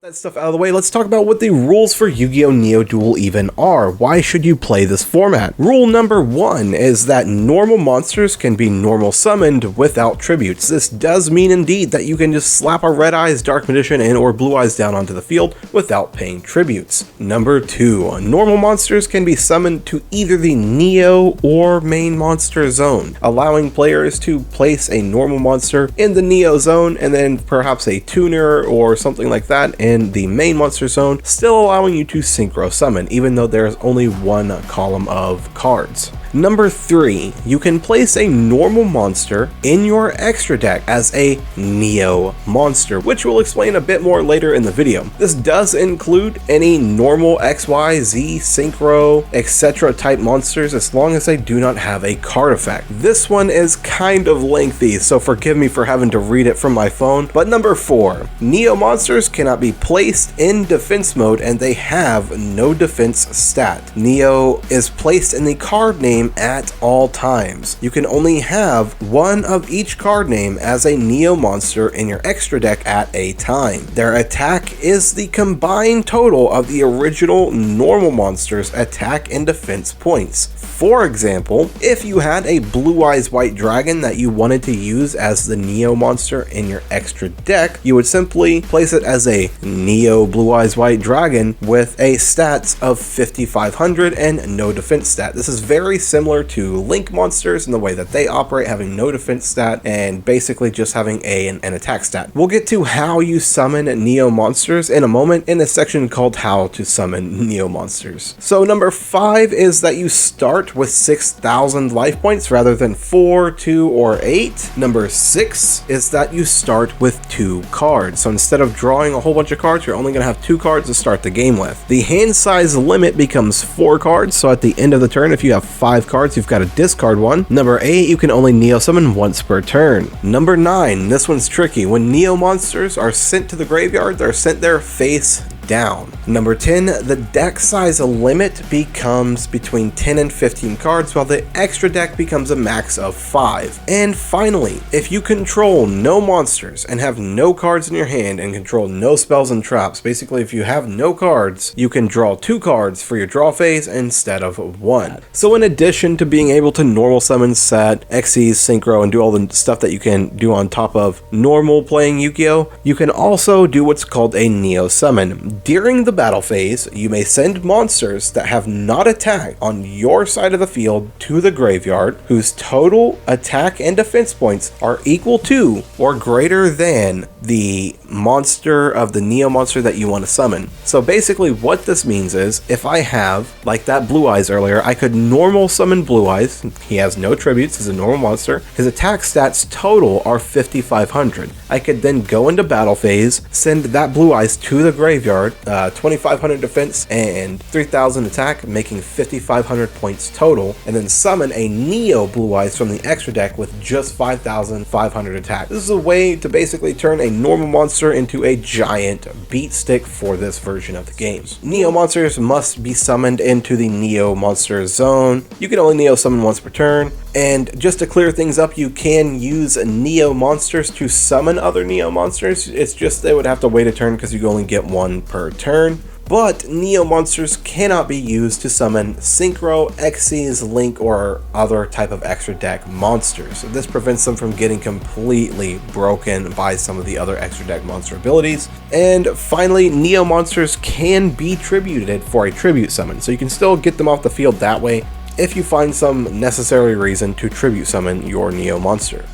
That stuff out of the way, let's talk about what the rules for Yu-Gi-Oh! Neo-Duel even are. Why should you play this format? Rule number 1 is that normal monsters can be normal summoned without tributes. This does mean indeed that you can just slap a Red Eyes, Dark Magician, and or Blue Eyes down onto the field without paying tributes. Number 2, normal monsters can be summoned to either the Neo or main monster zone, allowing players to place a normal monster in the Neo zone and then perhaps a tuner or something like that in the main monster zone, still allowing you to synchro summon, even though there's only one column of cards. Number 3, you can place a normal monster in your extra deck as a Neo monster, which we'll explain a bit more later in the video. This does include any normal XYZ, synchro, etc. type monsters as long as they do not have a card effect. This one is kind of lengthy, so forgive me for having to read it from my phone. But number 4, Neo monsters cannot be placed in defense mode and they have no defense stat. Neo is placed in the card name at all times. You can only have one of each card name as a Neo monster in your extra deck at a time. Their attack is the combined total of the original normal monster's attack and defense points. For example, if you had a Blue Eyes White Dragon that you wanted to use as the Neo monster in your extra deck, you would simply place it as a Neo Blue Eyes White Dragon with a stats of 5500 and no defense stat. This is very similar to Link monsters in the way that they operate, having no defense stat and basically just having an attack stat. We'll get to how you summon Neo monsters in a moment in a section called How to Summon Neo Monsters. So number 5 is that you start with 6,000 life points rather than 4, 2, or 8. Number 6 is that you start with 2 cards. So instead of drawing a whole bunch of cards, you're only going to have 2 cards to start the game with. The hand size limit becomes 4 cards, so at the end of the turn, if you have 5 cards, you've got to discard one. Number 8, you can only Neo summon once per turn. Number 9, this one's tricky. When Neo monsters are sent to the graveyard, they're sent there face down. Number 10, the deck size limit becomes between 10 and 15 cards, while the extra deck becomes a max of 5. And finally, if you control no monsters and have no cards in your hand and control no spells and traps, basically if you have no cards, you can draw 2 cards for your draw phase instead of 1. So in addition to being able to normal summon, set, Xyz, synchro, and do all the stuff that you can do on top of normal playing Yu-Gi-Oh!, you can also do what's called a Neo summon. During the battle phase, you may send monsters that have not attacked on your side of the field to the graveyard, whose total attack and defense points are equal to or greater than the monster of the Neo monster that you want to summon. So basically what this means is, if I have, like that Blue Eyes earlier, I could normal summon Blue Eyes. He has no tributes, he's a normal monster. His attack stats total are 5500. I could then go into battle phase, send that Blue Eyes to the graveyard, 2500 defense and 3000 attack, making 5500 points total, and then summon a Neo Blue Eyes from the extra deck with just 5500 attack. This is a way to basically turn a normal monster into a giant beat stick for this version of the game. Neo monsters must be summoned into the Neo monster zone. You can only Neo summon once per turn. And just to clear things up, you can use Neo monsters to summon other Neo monsters. It's just they would have to wait a turn because you only get 1 per turn. But Neo monsters cannot be used to summon Synchro, Xyz, Link, or other type of extra deck monsters. So this prevents them from getting completely broken by some of the other extra deck monster abilities. And finally, Neo monsters can be tributed for a tribute summon. So you can still get them off the field that way if you find some necessary reason to tribute summon your Neo monster.